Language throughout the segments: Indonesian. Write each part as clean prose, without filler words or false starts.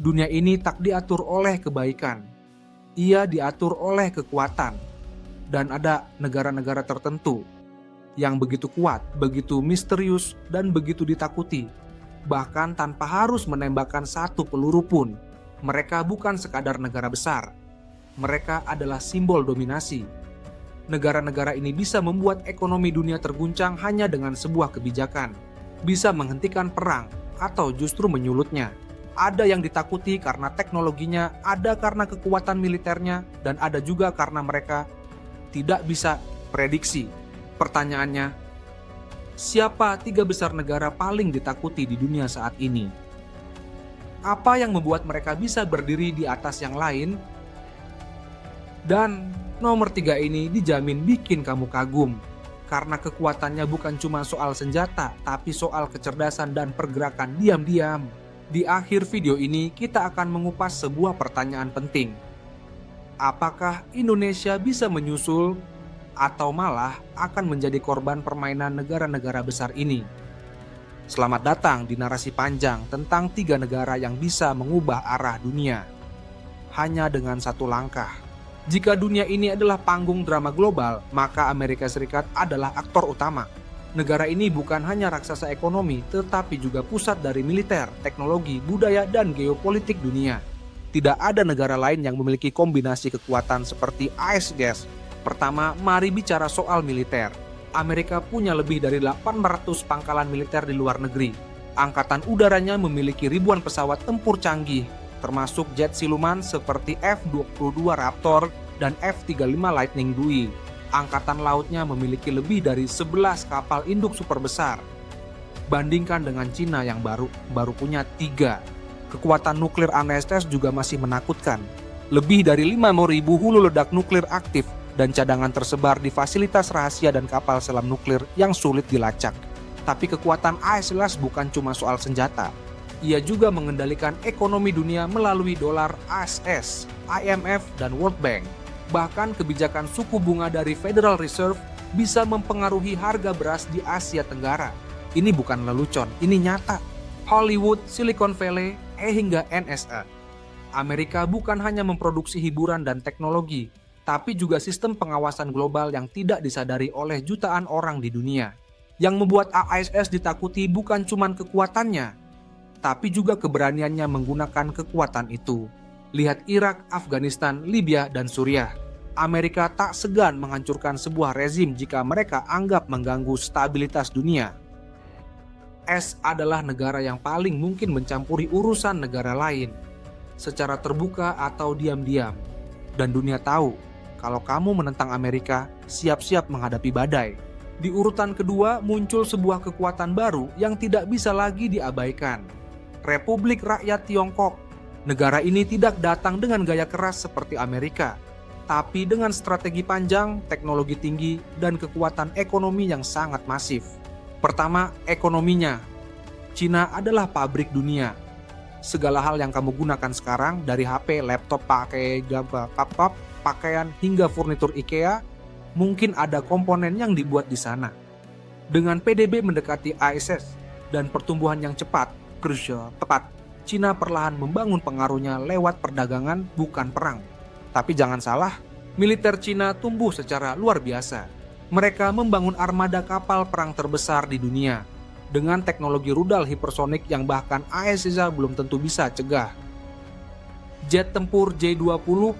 Dunia ini tak diatur oleh kebaikan. Ia diatur oleh kekuatan. Dan ada negara-negara tertentu yang begitu kuat, begitu misterius, dan begitu ditakuti. Bahkan tanpa harus menembakkan satu peluru pun. Mereka bukan sekadar negara besar. Mereka adalah simbol dominasi. Negara-negara ini bisa membuat ekonomi dunia terguncang hanya dengan sebuah kebijakan. Bisa menghentikan perang atau justru menyulutnya. Ada yang ditakuti karena teknologinya, ada karena kekuatan militernya, dan ada juga karena mereka tidak bisa prediksi. Pertanyaannya, siapa 3 besar negara paling ditakuti di dunia saat ini? Apa yang membuat mereka bisa berdiri di atas yang lain? Dan nomor 3 ini dijamin bikin kamu kagum. Karena kekuatannya bukan cuma soal senjata, tapi soal kecerdasan dan pergerakan diam-diam. Di akhir video ini kita akan mengupas sebuah pertanyaan penting. Apakah Indonesia bisa menyusul atau malah akan menjadi korban permainan negara-negara besar ini? Selamat datang di narasi panjang tentang 3 negara yang bisa mengubah arah dunia. Hanya dengan satu langkah. Jika dunia ini adalah panggung drama global, maka Amerika Serikat adalah aktor utama. Negara ini bukan hanya raksasa ekonomi, tetapi juga pusat dari militer, teknologi, budaya, dan geopolitik dunia. Tidak ada negara lain yang memiliki kombinasi kekuatan seperti AS. Pertama, mari bicara soal militer. Amerika punya lebih dari 800 pangkalan militer di luar negeri. Angkatan udaranya memiliki ribuan pesawat tempur canggih, termasuk jet siluman seperti F-22 Raptor dan F-35 Lightning II. Angkatan lautnya memiliki lebih dari 11 kapal induk super besar. Bandingkan dengan Cina yang baru punya 3. Kekuatan nuklir ANSS juga masih menakutkan. Lebih dari 5.000 hulu ledak nuklir aktif dan cadangan tersebar di fasilitas rahasia dan kapal selam nuklir yang sulit dilacak. Tapi kekuatan AS bukan cuma soal senjata. Ia juga mengendalikan ekonomi dunia melalui dolar AS, IMF, dan World Bank. Bahkan kebijakan suku bunga dari Federal Reserve bisa mempengaruhi harga beras di Asia Tenggara. Ini bukan lelucon, ini nyata. Hollywood, Silicon Valley, hingga NSA. Amerika bukan hanya memproduksi hiburan dan teknologi, tapi juga sistem pengawasan global yang tidak disadari oleh jutaan orang di dunia. Yang membuat AS ditakuti bukan cuma kekuatannya, tapi juga keberaniannya menggunakan kekuatan itu. Lihat Irak, Afghanistan, Libya, dan Suriah. Amerika tak segan menghancurkan sebuah rezim jika mereka anggap mengganggu stabilitas dunia. S adalah negara yang paling mungkin mencampuri urusan negara lain, secara terbuka atau diam-diam. Dan dunia tahu, kalau kamu menentang Amerika, siap-siap menghadapi badai. Di urutan kedua muncul sebuah kekuatan baru yang tidak bisa lagi diabaikan. Republik Rakyat Tiongkok. Negara ini tidak datang dengan gaya keras seperti Amerika, tapi dengan strategi panjang, teknologi tinggi, dan kekuatan ekonomi yang sangat masif. Pertama, ekonominya. Cina adalah pabrik dunia. Segala hal yang kamu gunakan sekarang, dari HP, laptop, pakaian, hingga furnitur IKEA, mungkin ada komponen yang dibuat di sana. Dengan PDB mendekati AS dan pertumbuhan yang cepat, Cina perlahan membangun pengaruhnya lewat perdagangan, bukan perang. Tapi jangan salah, militer Cina tumbuh secara luar biasa. Mereka membangun armada kapal perang terbesar di dunia dengan teknologi rudal hipersonik yang bahkan AS belum tentu bisa cegah. Jet tempur J-20,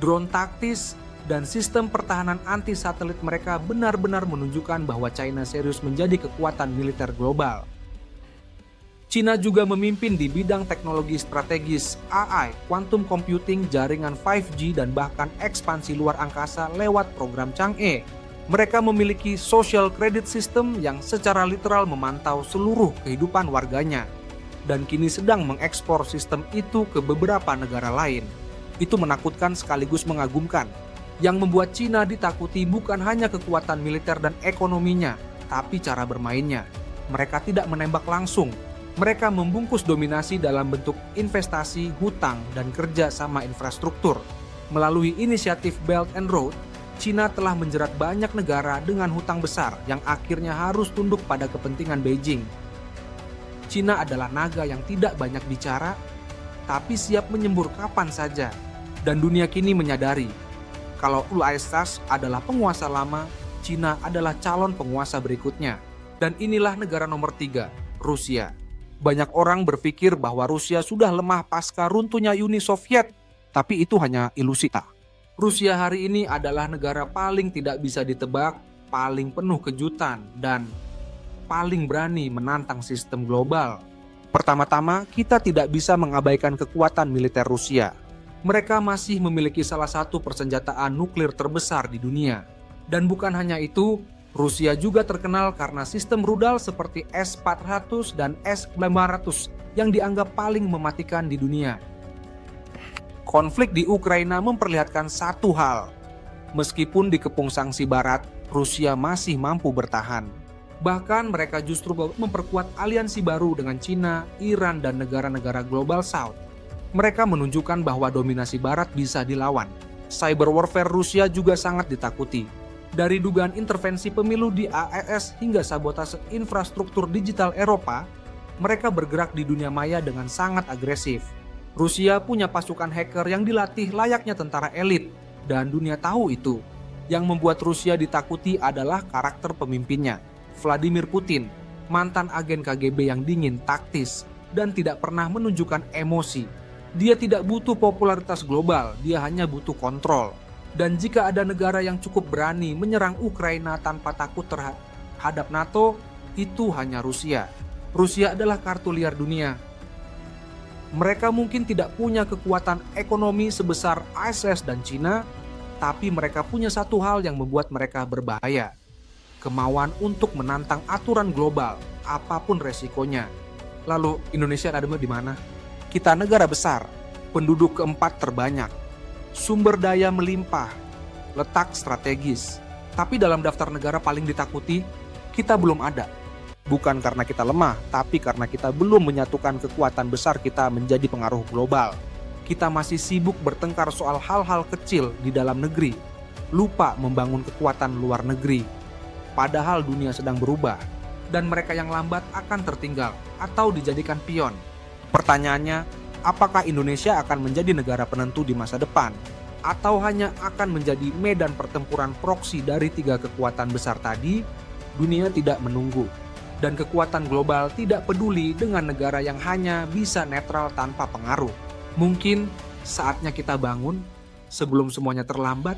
drone taktis, dan sistem pertahanan anti-satelit mereka benar-benar menunjukkan bahwa China serius menjadi kekuatan militer global. Cina juga memimpin di bidang teknologi strategis, AI, quantum computing, jaringan 5G, dan bahkan ekspansi luar angkasa lewat program Chang'e. Mereka memiliki social credit system yang secara literal memantau seluruh kehidupan warganya, dan kini sedang mengekspor sistem itu ke beberapa negara lain. Itu menakutkan sekaligus mengagumkan. Yang membuat Cina ditakuti bukan hanya kekuatan militer dan ekonominya, tapi cara bermainnya. Mereka tidak menembak langsung. Mereka membungkus dominasi dalam bentuk investasi, hutang, dan kerja sama infrastruktur. Melalui inisiatif Belt and Road, Cina telah menjerat banyak negara dengan hutang besar yang akhirnya harus tunduk pada kepentingan Beijing. Cina adalah naga yang tidak banyak bicara, tapi siap menyembur kapan saja. Dan dunia kini menyadari, kalau URSS adalah penguasa lama, Cina adalah calon penguasa berikutnya. Dan inilah negara nomor 3, Rusia. Banyak orang berpikir bahwa Rusia sudah lemah pasca runtuhnya Uni Soviet, tapi itu hanya ilusi tak. Rusia hari ini adalah negara paling tidak bisa ditebak, paling penuh kejutan, dan paling berani menantang sistem global. Pertama-tama, kita tidak bisa mengabaikan kekuatan militer Rusia. Mereka masih memiliki salah satu persenjataan nuklir terbesar di dunia. Dan bukan hanya itu, Rusia juga terkenal karena sistem rudal seperti S-400 dan S-500 yang dianggap paling mematikan di dunia. Konflik di Ukraina memperlihatkan satu hal. Meskipun dikepung sanksi barat, Rusia masih mampu bertahan. Bahkan mereka justru memperkuat aliansi baru dengan Cina, Iran, dan negara-negara Global South. Mereka menunjukkan bahwa dominasi barat bisa dilawan. Cyber warfare Rusia juga sangat ditakuti. Dari dugaan intervensi pemilu di AES hingga sabotase infrastruktur digital Eropa, mereka bergerak di dunia maya dengan sangat agresif. Rusia punya pasukan hacker yang dilatih layaknya tentara elit, dan dunia tahu itu. Yang membuat Rusia ditakuti adalah karakter pemimpinnya, Vladimir Putin, mantan agen KGB yang dingin, taktis, dan tidak pernah menunjukkan emosi. Dia tidak butuh popularitas global, dia hanya butuh kontrol. Dan jika ada negara yang cukup berani menyerang Ukraina tanpa takut terhadap NATO, itu hanya Rusia. Rusia adalah kartu liar dunia. Mereka mungkin tidak punya kekuatan ekonomi sebesar ISIS dan Cina, tapi mereka punya satu hal yang membuat mereka berbahaya. Kemauan untuk menantang aturan global, apapun resikonya. Lalu Indonesia ada di mana? Kita negara besar, penduduk keempat terbanyak, sumber daya melimpah, letak strategis. Tapi dalam daftar negara paling ditakuti, kita belum ada. Bukan karena kita lemah, tapi karena kita belum menyatukan kekuatan besar kita menjadi pengaruh global. Kita masih sibuk bertengkar soal hal-hal kecil di dalam negeri, lupa membangun kekuatan luar negeri. Padahal dunia sedang berubah, dan mereka yang lambat akan tertinggal atau dijadikan pion. Pertanyaannya, apakah Indonesia akan menjadi negara penentu di masa depan? Atau hanya akan menjadi medan pertempuran proksi dari 3 kekuatan besar tadi? Dunia tidak menunggu. Dan kekuatan global tidak peduli dengan negara yang hanya bisa netral tanpa pengaruh. Mungkin saatnya kita bangun sebelum semuanya terlambat.